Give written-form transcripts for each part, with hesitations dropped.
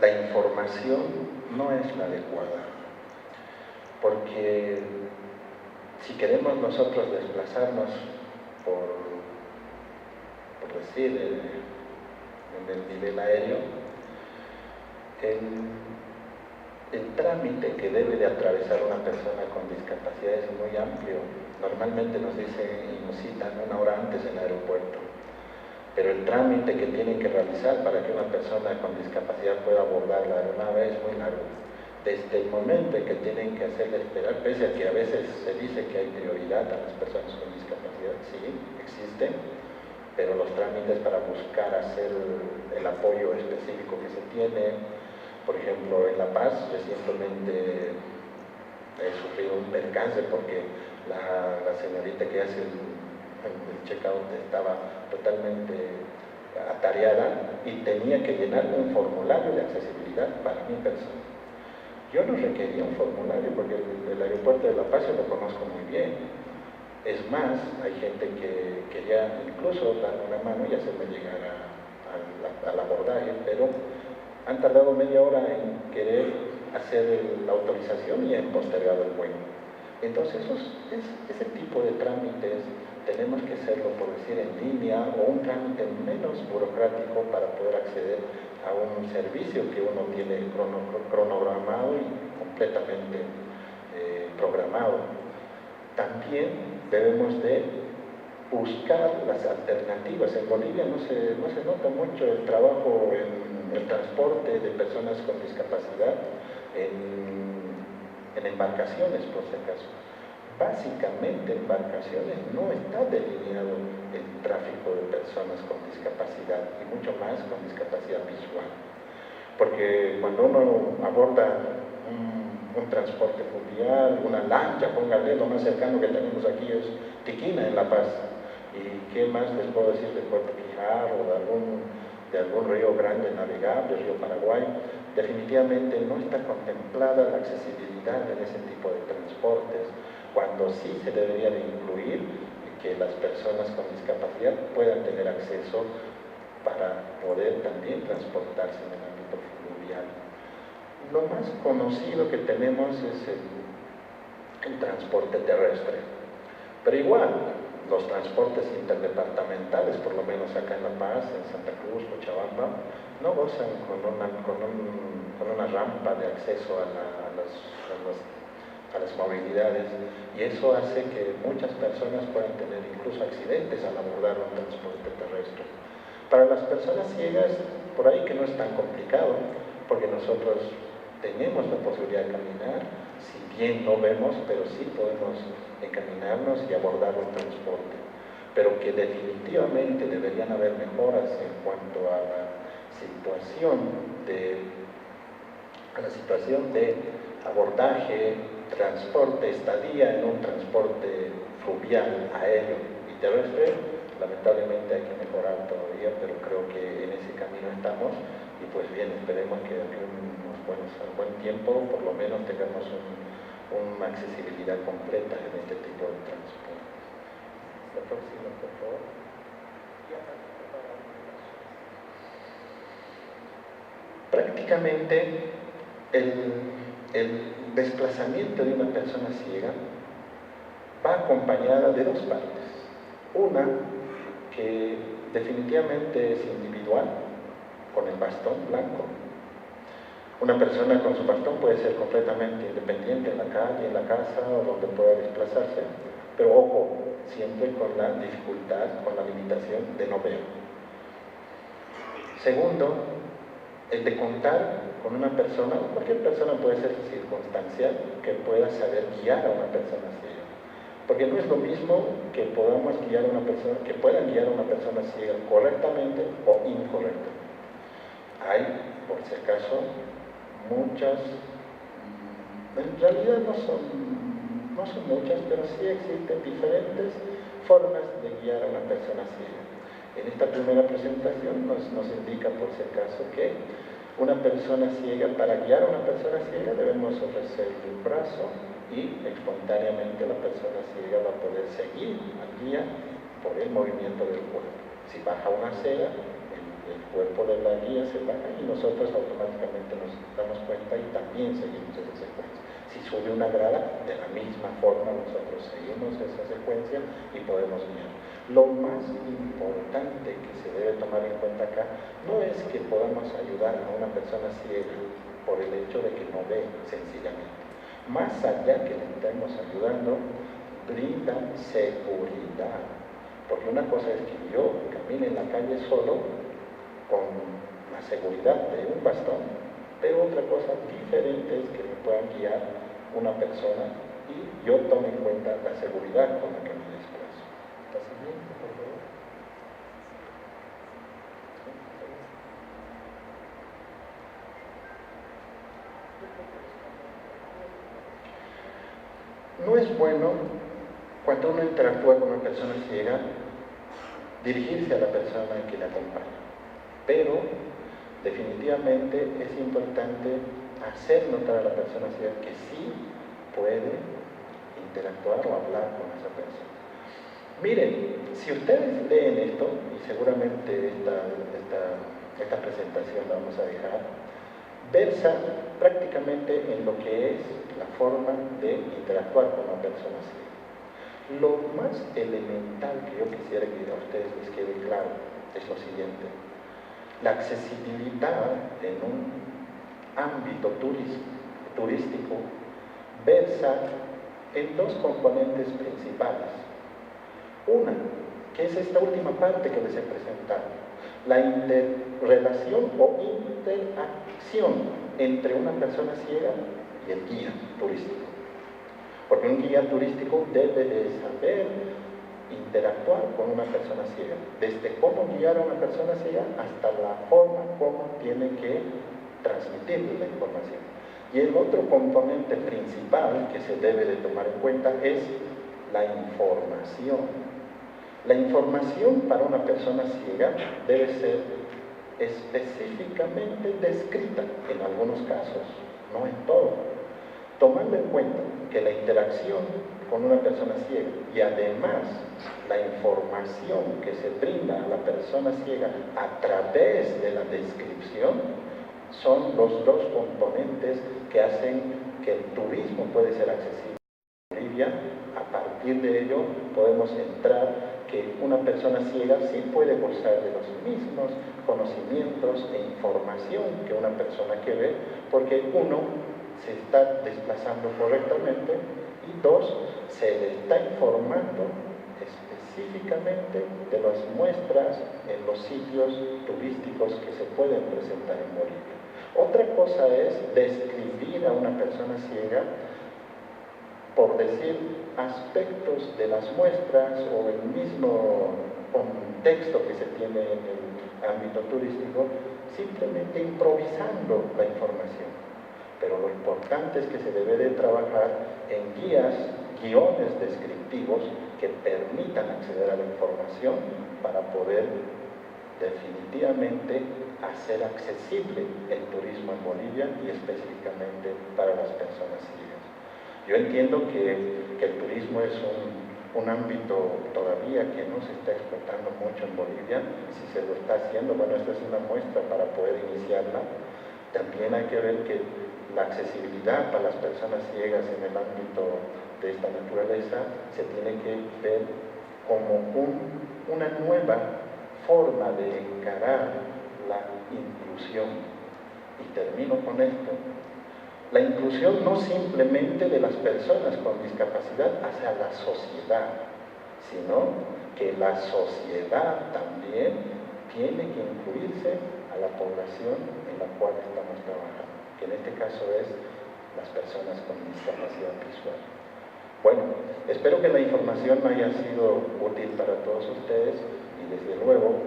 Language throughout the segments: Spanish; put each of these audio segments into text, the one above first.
la información no es la adecuada, porque si queremos nosotros desplazarnos por decir, en el nivel aéreo, el trámite que debe de atravesar una persona con discapacidad es muy amplio. Normalmente nos dicen y nos citan 1 hora antes en el aeropuerto, pero el trámite que tienen que realizar para que una persona con discapacidad pueda abordar la aeronave es muy largo. Desde el momento en que tienen que hacerle esperar, pese a que a veces se dice que hay prioridad a las personas con discapacidad, sí, existen, pero los trámites para buscar hacer el apoyo específico que se tiene, por ejemplo, en La Paz, recientemente he sufrido un percance porque la señorita que hace el check-out estaba totalmente atareada y tenía que llenar un formulario de accesibilidad para mi persona. Yo no requería un formulario porque el aeropuerto de La Paz yo lo conozco muy bien. Es más, hay gente que ya incluso dando una mano ya se me llega al abordaje, pero han tardado media hora en querer hacer la autorización y han postergado el vuelo. Entonces, ese tipo de trámites tenemos que hacerlo, por decir, en línea o un trámite menos burocrático para poder acceder a un servicio que uno tiene cronogramado y completamente programado. También debemos de buscar las alternativas. En Bolivia no se nota mucho el trabajo en el transporte de personas con discapacidad en embarcaciones, por si acaso. Básicamente, embarcaciones no está delineado el tráfico de personas con discapacidad y mucho más con discapacidad visual. Porque cuando uno aborda un transporte fluvial, una lancha, póngale, lo más cercano que tenemos aquí es Tiquina, en La Paz. ¿Y qué más les puedo decir de Puerto Quijar o de algún río grande navegable, río Paraguay? Definitivamente no está contemplada la accesibilidad en ese tipo de transportes, cuando sí se debería de incluir que las personas con discapacidad puedan tener acceso para poder también transportarse en el ámbito fluvial. Lo más conocido que tenemos es el transporte terrestre, pero igual los transportes interdepartamentales, por lo menos acá en La Paz, en Santa Cruz, Cochabamba, no gozan con una rampa de acceso a las movilidades, y eso hace que muchas personas puedan tener incluso accidentes al abordar un transporte terrestre. Para las personas ciegas, por ahí que no es tan complicado, porque nosotros tenemos la posibilidad de caminar, si bien no vemos, pero sí podemos encaminarnos y abordar un transporte, pero que definitivamente deberían haber mejoras en cuanto a la situación de abordaje, transporte, estadía en un transporte fluvial, aéreo y terrestre. Lamentablemente hay que mejorar todavía, pero creo que en ese camino estamos, y pues bien, esperemos que en un buen tiempo por lo menos tengamos una accesibilidad completa en este tipo de transporte. La próxima, por favor. Prácticamente el desplazamiento de una persona ciega va acompañada de dos partes. Una, que definitivamente es individual, con el bastón blanco. Una persona con su bastón puede ser completamente independiente en la calle, en la casa o donde pueda desplazarse, pero ojo, siempre con la dificultad, con la limitación de no ver. Segundo, el de contar con una persona, o cualquier persona puede ser circunstancial, que pueda saber guiar a una persona ciega. Porque no es lo mismo que podamos guiar a una persona, que puedan guiar a una persona ciega correctamente o incorrectamente. Hay, por si acaso, muchas, en realidad no son muchas, pero sí existen diferentes formas de guiar a una persona ciega. En esta primera presentación nos indica, por si acaso, que una persona ciega, para guiar a una persona ciega debemos ofrecerle un brazo y espontáneamente la persona ciega va a poder seguir al guía por el movimiento del cuerpo. Si baja una acera, el cuerpo de la guía se baja y nosotros automáticamente sube una grada, de la misma forma nosotros seguimos esa secuencia y podemos guiar. Lo más importante que se debe tomar en cuenta acá no es que podamos ayudar a una persona ciega por el hecho de que no ve sencillamente. Más allá que le estemos ayudando, brinda seguridad. Porque una cosa es que yo camine en la calle solo con la seguridad de un bastón, pero otra cosa diferente es que me puedan guiar una persona y yo tome en cuenta la seguridad con la que me desplazo. ¿Está siguiente, por favor? No es bueno, cuando uno interactúa con una persona ciega, dirigirse a la persona que le acompaña, pero definitivamente es importante hacer notar a la persona ciega que sí puede interactuar o hablar con esa persona. Miren, si ustedes leen esto, y seguramente esta presentación la vamos a dejar, versa prácticamente en lo que es la forma de interactuar con una persona ciega. Lo más elemental que yo quisiera que a ustedes les quede claro es lo siguiente: la accesibilidad en un ámbito turístico versa en dos componentes principales. Una, que es esta última parte que les he presentado, la interrelación o interacción entre una persona ciega y el guía turístico. Porque un guía turístico debe de saber interactuar con una persona ciega, desde cómo guiar a una persona ciega hasta la forma como tiene que transmitirle la información. Y el otro componente principal que se debe de tomar en cuenta es la información. La información para una persona ciega debe ser específicamente descrita en algunos casos, no en todo, tomando en cuenta que la interacción con una persona ciega y además la información que se brinda a la persona ciega a través de la descripción son los dos componentes que hacen que el turismo puede ser accesible en Bolivia. A partir de ello podemos entrar que una persona ciega sí puede gozar de los mismos conocimientos e información que una persona que ve, porque uno, se está desplazando correctamente y dos, se le está informando específicamente de las muestras en los sitios turísticos que se pueden presentar en Bolivia. Otra cosa es describir a una persona ciega por decir aspectos de las muestras o el mismo contexto que se tiene en el ámbito turístico, simplemente improvisando la información. Pero lo importante es que se debe de trabajar en guiones descriptivos que permitan acceder a la información para poder definitivamente hacer accesible el turismo en Bolivia y específicamente para las personas ciegas. Yo entiendo que el turismo es un ámbito todavía que no se está explotando mucho en Bolivia. Si se lo está haciendo, bueno, esta es una muestra para poder iniciarla. También hay que ver que la accesibilidad para las personas ciegas en el ámbito de esta naturaleza se tiene que ver como una nueva forma de encarar la inclusión. Y termino con esto. La inclusión no simplemente de las personas con discapacidad hacia la sociedad, sino que la sociedad también tiene que incluirse a la población en la cual estamos trabajando, que en este caso es las personas con discapacidad visual. Bueno, espero que la información haya sido útil para todos ustedes y desde luego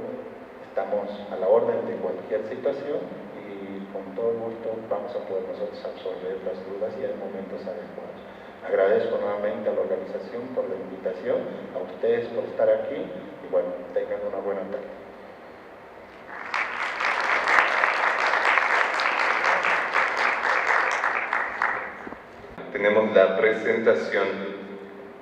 estamos a la orden de cualquier situación y con todo gusto vamos a poder nosotros absorber las dudas y en momentos adecuados. Agradezco nuevamente a la organización por la invitación, a ustedes por estar aquí y bueno, tengan una buena tarde. Tenemos la presentación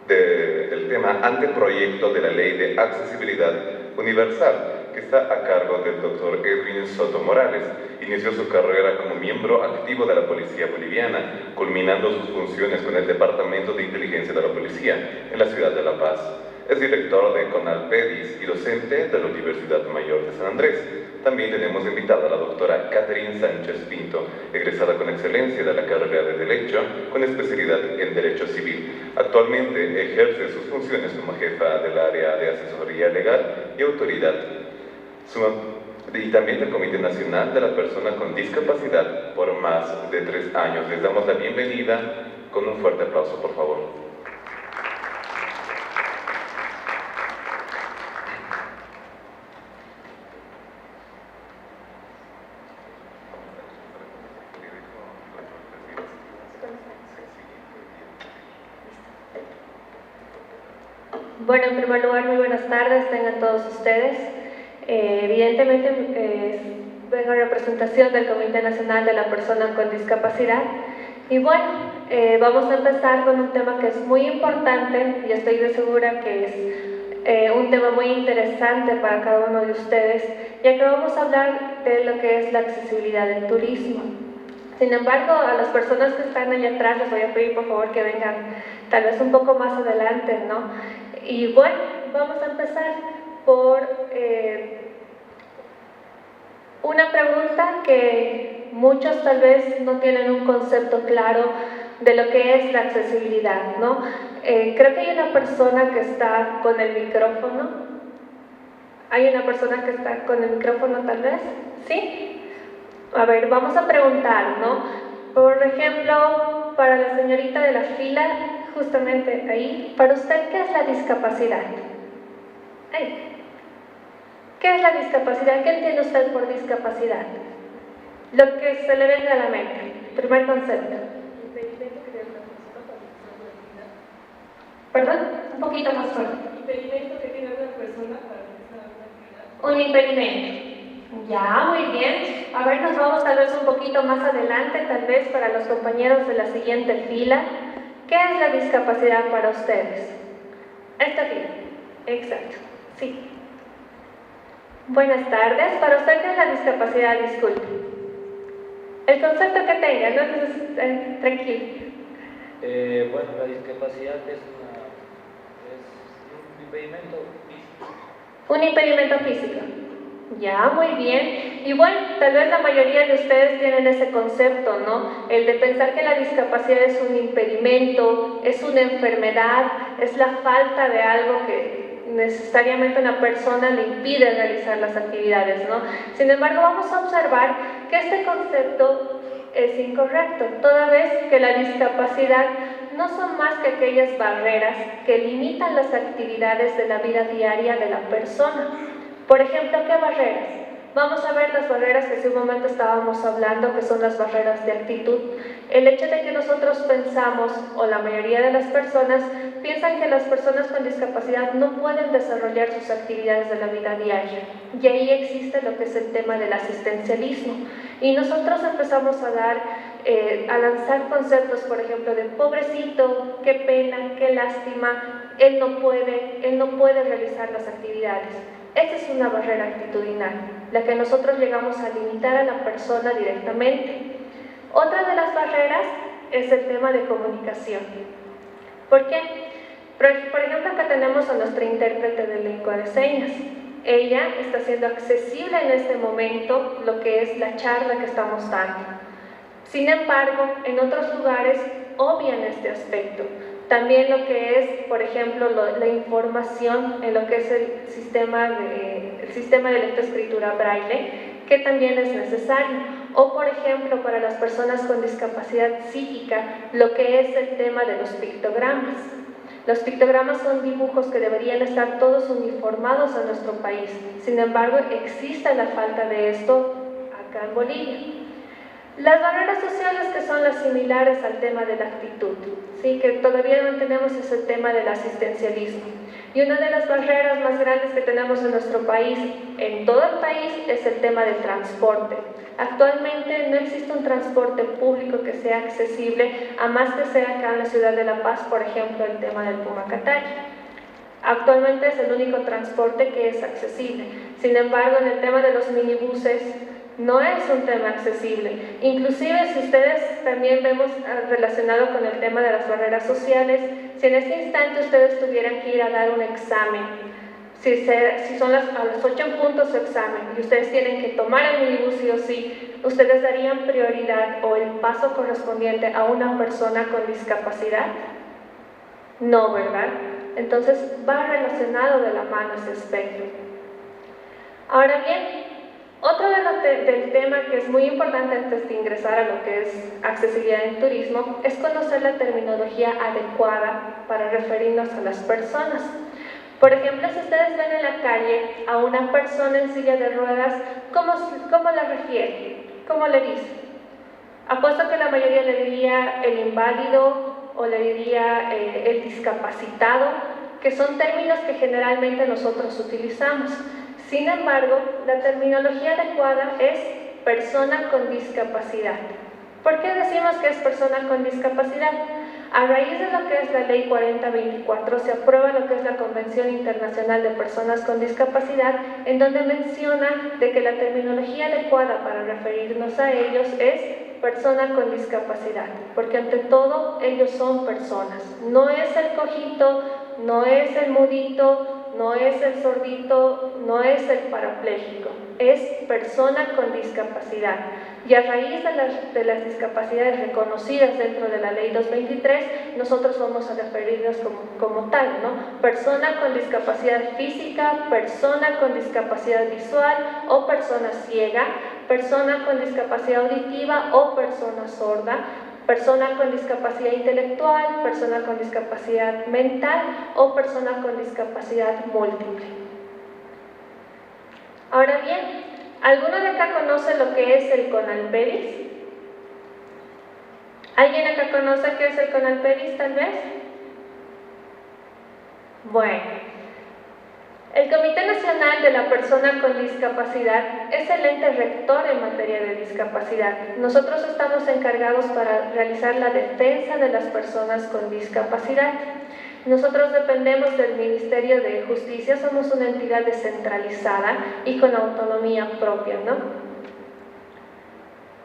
del tema anteproyecto de la Ley de Accesibilidad Universal. que está a cargo del doctor Edwin Soto Morales. Inició su carrera como miembro activo de la Policía Boliviana, culminando sus funciones con el Departamento de Inteligencia de la Policía en la ciudad de La Paz. Es director de CONALPEDIS y docente de la Universidad Mayor de San Andrés. También tenemos invitada a la doctora Catherine Sánchez Pinto, egresada con excelencia de la carrera de Derecho, con especialidad en Derecho Civil. Actualmente ejerce sus funciones como jefa del área de asesoría legal y autoridad, y también del Comité Nacional de la Persona con Discapacidad por más de 3 años. Les damos la bienvenida con un fuerte aplauso, por favor. Bueno, en primer lugar, muy buenas tardes tengan todos ustedes. Evidentemente, vengo en representación del Comité Nacional de la Persona con Discapacidad. Y bueno, vamos a empezar con un tema que es muy importante y estoy de segura que es un tema muy interesante para cada uno de ustedes, ya que vamos a hablar de lo que es la accesibilidad del turismo. Sin embargo, a las personas que están allá atrás les voy a pedir por favor que vengan tal vez un poco más adelante, ¿no? Y bueno, vamos a empezar por una pregunta que muchos tal vez no tienen un concepto claro de lo que es la accesibilidad, ¿no? Creo que hay una persona que está con el micrófono. ¿Hay una persona que está con el micrófono tal vez? ¿Sí? A ver, vamos a preguntar, ¿no? Por ejemplo, para la señorita de la fila, justamente ahí, para usted, ¿qué es la discapacidad? Ahí. ¿Qué es la discapacidad? ¿Qué entiende usted por discapacidad? Lo que se le venga a la mente. Primer concepto. ¿Perdón? Un poquito más fuerte. Impedimento que tiene una persona para realizar una actividad. Un impedimento. Ya, muy bien. A ver, nos vamos tal vez un poquito más adelante, tal vez para los compañeros de la siguiente fila. ¿Qué es la discapacidad para ustedes? Esta fila. Exacto. Sí. Buenas tardes. ¿Para usted qué es la discapacidad? Disculpe. El concepto que tenga, ¿no? Tranquilo. Bueno, la discapacidad es un impedimento físico. Un impedimento físico. Ya, muy bien. Y bueno, tal vez la mayoría de ustedes tienen ese concepto, ¿no? El de pensar que la discapacidad es un impedimento, es una enfermedad, es la falta de algo que necesariamente a una persona le impide realizar las actividades, ¿no? Sin embargo, vamos a observar que este concepto es incorrecto, toda vez que la discapacidad no son más que aquellas barreras que limitan las actividades de la vida diaria de la persona. Por ejemplo, ¿qué barreras? Vamos a ver las barreras que hace un momento estábamos hablando, que son las barreras de actitud. El hecho de que nosotros pensamos, o la mayoría de las personas, piensan que las personas con discapacidad no pueden desarrollar sus actividades de la vida diaria. Y ahí existe lo que es el tema del asistencialismo. Y nosotros empezamos a lanzar conceptos, por ejemplo, de pobrecito, qué pena, qué lástima, él no puede realizar las actividades. Esa es una barrera actitudinal, la que nosotros llegamos a limitar a la persona directamente. Otra de las barreras es el tema de comunicación. ¿Por qué? Por ejemplo, acá tenemos a nuestra intérprete de lengua de señas. Ella está haciendo accesible en este momento lo que es la charla que estamos dando. Sin embargo, en otros lugares obvian este aspecto. También lo que es, por ejemplo, la información en lo que es el sistema de lectoescritura braille, que también es necesario. O, por ejemplo, para las personas con discapacidad psíquica, lo que es el tema de los pictogramas. Los pictogramas son dibujos que deberían estar todos uniformados en nuestro país. Sin embargo, existe la falta de esto acá en Bolivia. Las barreras sociales, que son las similares al tema de la actitud, ¿sí? Que todavía no tenemos ese tema del asistencialismo. Y una de las barreras más grandes que tenemos en nuestro país, en todo el país, es el tema del transporte. Actualmente no existe un transporte público que sea accesible, a más que sea acá en la ciudad de La Paz, por ejemplo, el tema del Pumacatay. Actualmente es el único transporte que es accesible. Sin embargo, en el tema de los minibuses no es un tema accesible. Inclusive, si ustedes también vemos relacionado con el tema de las barreras sociales, si en este instante ustedes tuvieran que ir a dar un examen, si son a las 8 en punto su examen y ustedes tienen que tomar el minibús sí o sí, ¿ustedes darían prioridad o el paso correspondiente a una persona con discapacidad? No, ¿verdad? Entonces va relacionado de la mano ese aspecto. Ahora bien, otro del tema que es muy importante antes de ingresar a lo que es accesibilidad en turismo es conocer la terminología adecuada para referirnos a las personas. Por ejemplo, si ustedes ven en la calle a una persona en silla de ruedas, ¿cómo la refiere? ¿Cómo le dice? Apuesto que la mayoría le diría el inválido o le diría el discapacitado, que son términos que generalmente nosotros utilizamos. Sin embargo, la terminología adecuada es persona con discapacidad. ¿Por qué decimos que es persona con discapacidad? A raíz de lo que es la Ley 4024 se aprueba lo que es la Convención Internacional de Personas con Discapacidad, en donde menciona de que la terminología adecuada para referirnos a ellos es persona con discapacidad, porque ante todo ellos son personas. No es el cojito, no es el mudito, no es el sordito, no es el parapléjico, es persona con discapacidad. Y a raíz de las discapacidades reconocidas dentro de la Ley 223, nosotros vamos a referirnos como tal, ¿no? Persona con discapacidad física, persona con discapacidad visual o persona ciega, persona con discapacidad auditiva o persona sorda, persona con discapacidad intelectual, persona con discapacidad mental o persona con discapacidad múltiple. Ahora bien, ¿alguno de acá conoce lo que es el CONALPEDIS? ¿Alguien acá conoce qué es el CONALPEDIS tal vez? Bueno, el Comité Nacional de la Persona con Discapacidad es el ente rector en materia de discapacidad. Nosotros estamos encargados para realizar la defensa de las personas con discapacidad. Nosotros dependemos del Ministerio de Justicia, somos una entidad descentralizada y con autonomía propia, ¿no?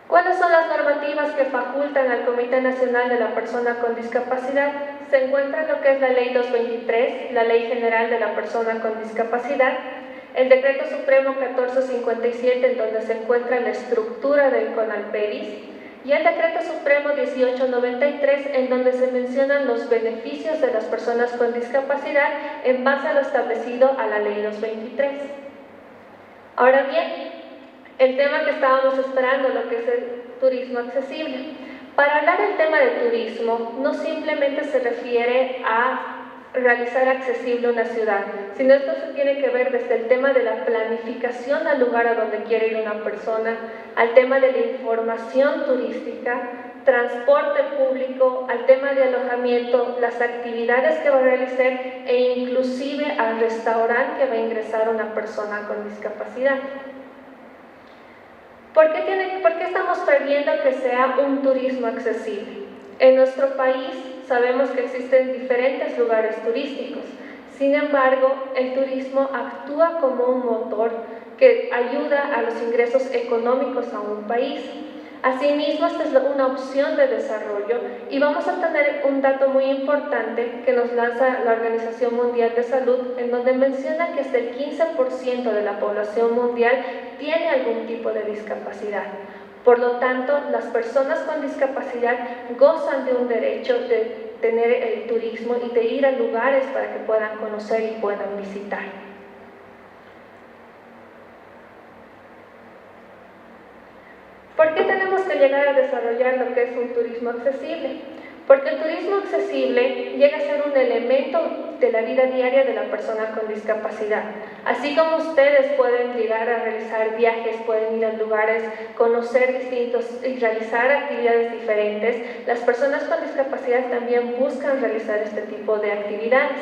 ¿Cuáles son las normativas que facultan al Comité Nacional de la Persona con Discapacidad? Se encuentra lo que es la Ley 223, la Ley General de la Persona con Discapacidad, el Decreto Supremo 1457, en donde se encuentra la estructura del CONALPEDIS, y el Decreto Supremo 1893, en donde se mencionan los beneficios de las personas con discapacidad en base a lo establecido a la Ley 223. Ahora bien, el tema que estábamos esperando, lo que es el turismo accesible. Para hablar del tema de turismo, no simplemente se refiere a realizar accesible una ciudad, sino esto se tiene que ver desde el tema de la planificación al lugar a donde quiere ir una persona, al tema de la información turística, transporte público, al tema de alojamiento, las actividades que va a realizar e inclusive al restaurante que va a ingresar una persona con discapacidad. ¿Por qué estamos perdiendo que sea un turismo accesible? En nuestro país sabemos que existen diferentes lugares turísticos. Sin embargo, el turismo actúa como un motor que ayuda a los ingresos económicos a un país. Asimismo, esta es una opción de desarrollo y vamos a tener un dato muy importante que nos lanza la Organización Mundial de Salud, en donde menciona que hasta el 15% de la población mundial tiene algún tipo de discapacidad. Por lo tanto, las personas con discapacidad gozan de un derecho de tener el turismo y de ir a lugares para que puedan conocer y puedan visitar. ¿Por qué tenemos que llegar a desarrollar lo que es un turismo accesible? Porque el turismo accesible llega a ser un elemento de la vida diaria de la persona con discapacidad. Así como ustedes pueden llegar a realizar viajes, pueden ir a lugares, conocer distintos y realizar actividades diferentes, las personas con discapacidad también buscan realizar este tipo de actividades.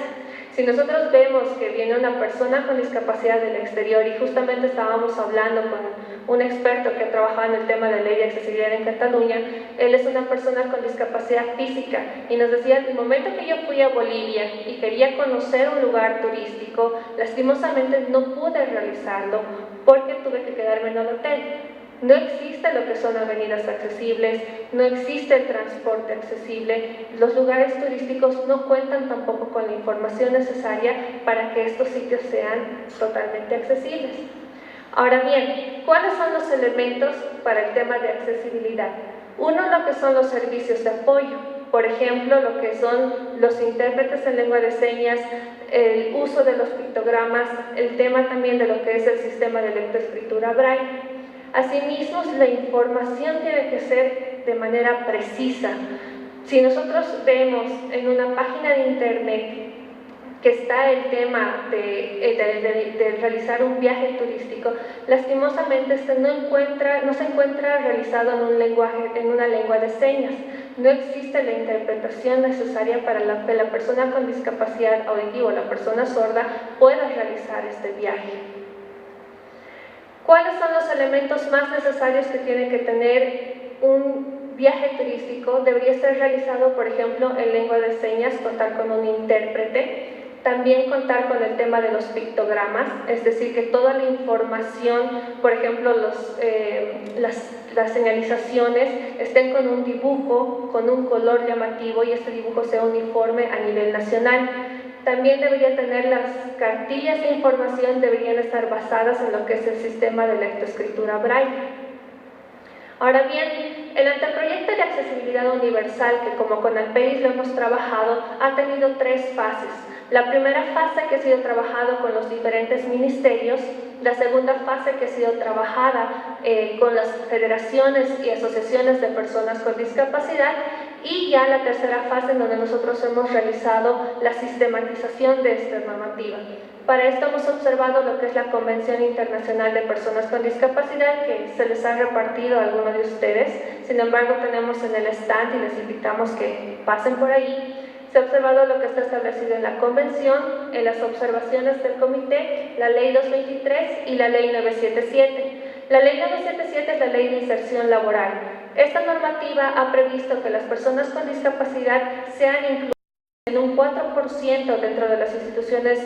Si nosotros vemos que viene una persona con discapacidad del exterior, y justamente estábamos hablando con un experto que trabajaba en el tema de ley de accesibilidad en Cataluña, él es una persona con discapacidad física y nos decía, el momento que yo fui a Bolivia y quería conocer un lugar turístico, lastimosamente no pude realizarlo porque tuve que quedarme en el hotel. No existe lo que son avenidas accesibles, no existe el transporte accesible, los lugares turísticos no cuentan tampoco con la información necesaria para que estos sitios sean totalmente accesibles. Ahora bien, ¿cuáles son los elementos para el tema de accesibilidad? Uno, lo que son los servicios de apoyo, por ejemplo, lo que son los intérpretes en lengua de señas, el uso de los pictogramas, el tema también de lo que es el sistema de lectoescritura Braille. Asimismo, la información tiene que ser de manera precisa. Si nosotros vemos en una página de internet que está el tema de realizar un viaje turístico, lastimosamente no se encuentra realizado en una lengua de señas. No existe la interpretación necesaria para que la persona con discapacidad auditiva o la persona sorda pueda realizar este viaje. ¿Cuáles son los elementos más necesarios que tiene que tener un viaje turístico? Debería ser realizado, por ejemplo, en lengua de señas, contar con un intérprete, también contar con el tema de los pictogramas, es decir, que toda la información, por ejemplo, las señalizaciones estén con un dibujo, con un color llamativo y este dibujo sea uniforme a nivel nacional. También debería tener las cartillas de información, deberían estar basadas en lo que es el sistema de lectoescritura Braille. Ahora bien, el anteproyecto de accesibilidad universal, que como con Alperis lo hemos trabajado, ha tenido 3 fases. La primera fase que ha sido trabajado con los diferentes ministerios, la segunda fase que ha sido trabajada con las federaciones y asociaciones de personas con discapacidad, y ya la tercera fase en donde nosotros hemos realizado la sistematización de esta normativa. Para esto hemos observado lo que es la Convención Internacional de Personas con Discapacidad, que se les ha repartido a algunos de ustedes. Sin embargo, tenemos en el stand y les invitamos que pasen por ahí. Se ha observado lo que está establecido en la Convención, en las observaciones del Comité, la Ley 223 y la Ley 977. La Ley 977 es la Ley de Inserción Laboral. Esta normativa ha previsto que las personas con discapacidad sean incluidas en un 4% dentro de las instituciones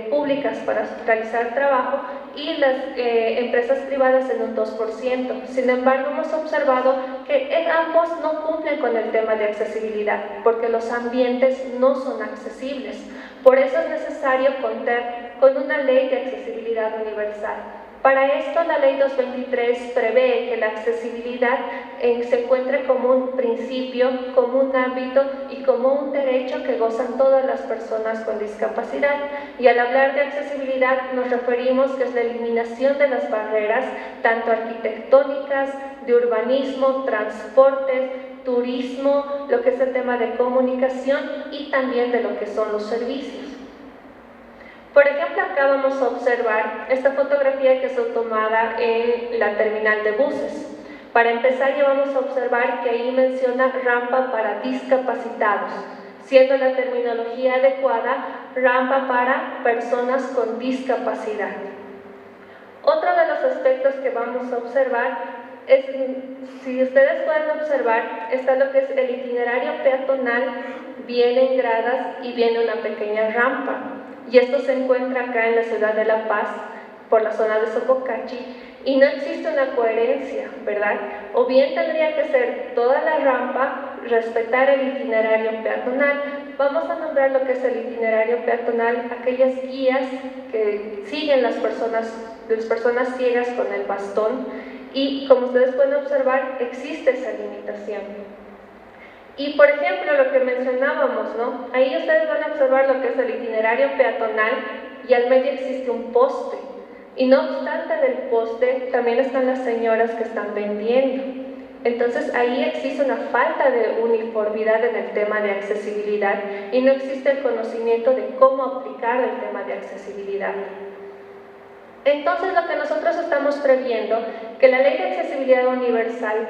públicas para realizar trabajo y las empresas privadas en un 2%. Sin embargo, hemos observado que ambos no cumplen con el tema de accesibilidad porque los ambientes no son accesibles. Por eso es necesario contar con una ley de accesibilidad universal. Para esto, la Ley 223 prevé que la accesibilidad se encuentre como un principio, como un ámbito y como un derecho que gozan todas las personas con discapacidad. Y al hablar de accesibilidad nos referimos que es la eliminación de las barreras, tanto arquitectónicas, de urbanismo, transportes, turismo, lo que es el tema de comunicación y también de lo que son los servicios. Por ejemplo, acá vamos a observar esta fotografía que es tomada en la terminal de buses. Para empezar, ya vamos a observar que ahí menciona rampa para discapacitados, siendo la terminología adecuada rampa para personas con discapacidad. Otro de los aspectos que vamos a observar es, si ustedes pueden observar, está lo que es el itinerario peatonal, vienen gradas y viene una pequeña rampa. Y esto se encuentra acá en la ciudad de La Paz, por la zona de Sopocachi, y no existe una coherencia, ¿verdad? O bien tendría que ser toda la rampa, respetar el itinerario peatonal. Vamos a nombrar lo que es el itinerario peatonal, aquellas guías que siguen las personas ciegas con el bastón, y como ustedes pueden observar, existe esa limitación. Y por ejemplo, lo que mencionábamos, ¿no? Ahí ustedes van a observar lo que es el itinerario peatonal y al medio existe un poste. Y no obstante del poste, también están las señoras que están vendiendo. Entonces ahí existe una falta de uniformidad en el tema de accesibilidad y no existe el conocimiento de cómo aplicar el tema de accesibilidad. Entonces lo que nosotros estamos previendo, que la Ley de Accesibilidad Universal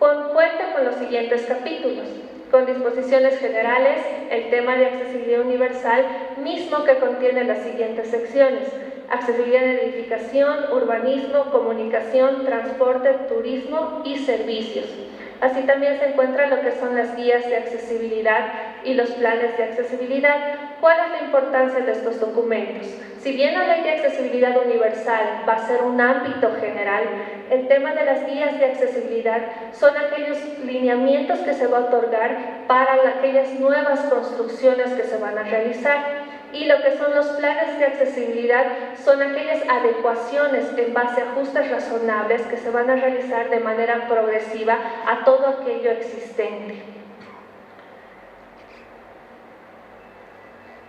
Cuenta con los siguientes capítulos: con disposiciones generales, el tema de accesibilidad universal, mismo que contiene las siguientes secciones: accesibilidad en edificación, urbanismo, comunicación, transporte, turismo y servicios. Así también se encuentra lo que son las guías de accesibilidad y los planes de accesibilidad. ¿Cuál es la importancia de estos documentos? Si bien la Ley de Accesibilidad Universal va a ser un ámbito general, el tema de las guías de accesibilidad son aquellos lineamientos que se va a otorgar para aquellas nuevas construcciones que se van a realizar. Y lo que son los planes de accesibilidad son aquellas adecuaciones en base a ajustes razonables que se van a realizar de manera progresiva a todo aquello existente.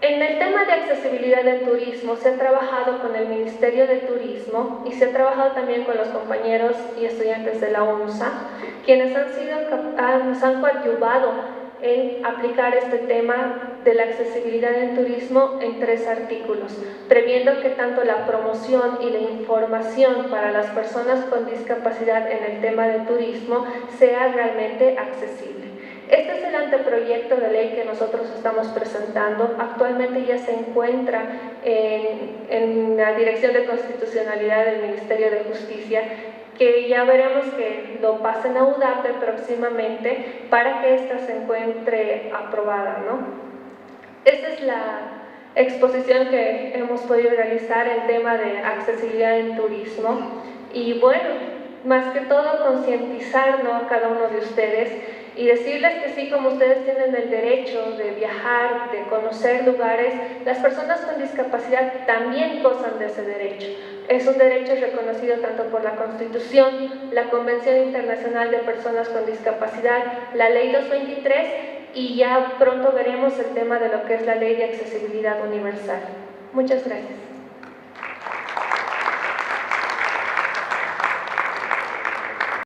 En el tema de accesibilidad del turismo se ha trabajado con el Ministerio de Turismo y se ha trabajado también con los compañeros y estudiantes de la UNSA, quienes nos han coadyuvado en aplicar este tema de la accesibilidad en turismo en 3 artículos, previendo que tanto la promoción y la información para las personas con discapacidad en el tema de turismo sea realmente accesible. Este es el anteproyecto de ley que nosotros estamos presentando. Actualmente ya se encuentra en la Dirección de Constitucionalidad del Ministerio de Justicia, que ya veremos que lo pasen a UDAPE próximamente para que ésta se encuentre aprobada, ¿no? Esta es la exposición que hemos podido realizar, el tema de accesibilidad en turismo. Y bueno, más que todo concientizar, ¿no?, a cada uno de ustedes y decirles que sí, como ustedes tienen el derecho de viajar, de conocer lugares, las personas con discapacidad también gozan de ese derecho. Es un derecho reconocido tanto por la Constitución, la Convención Internacional de Personas con Discapacidad, la Ley 223, y ya pronto veremos el tema de lo que es la Ley de Accesibilidad Universal. Muchas gracias.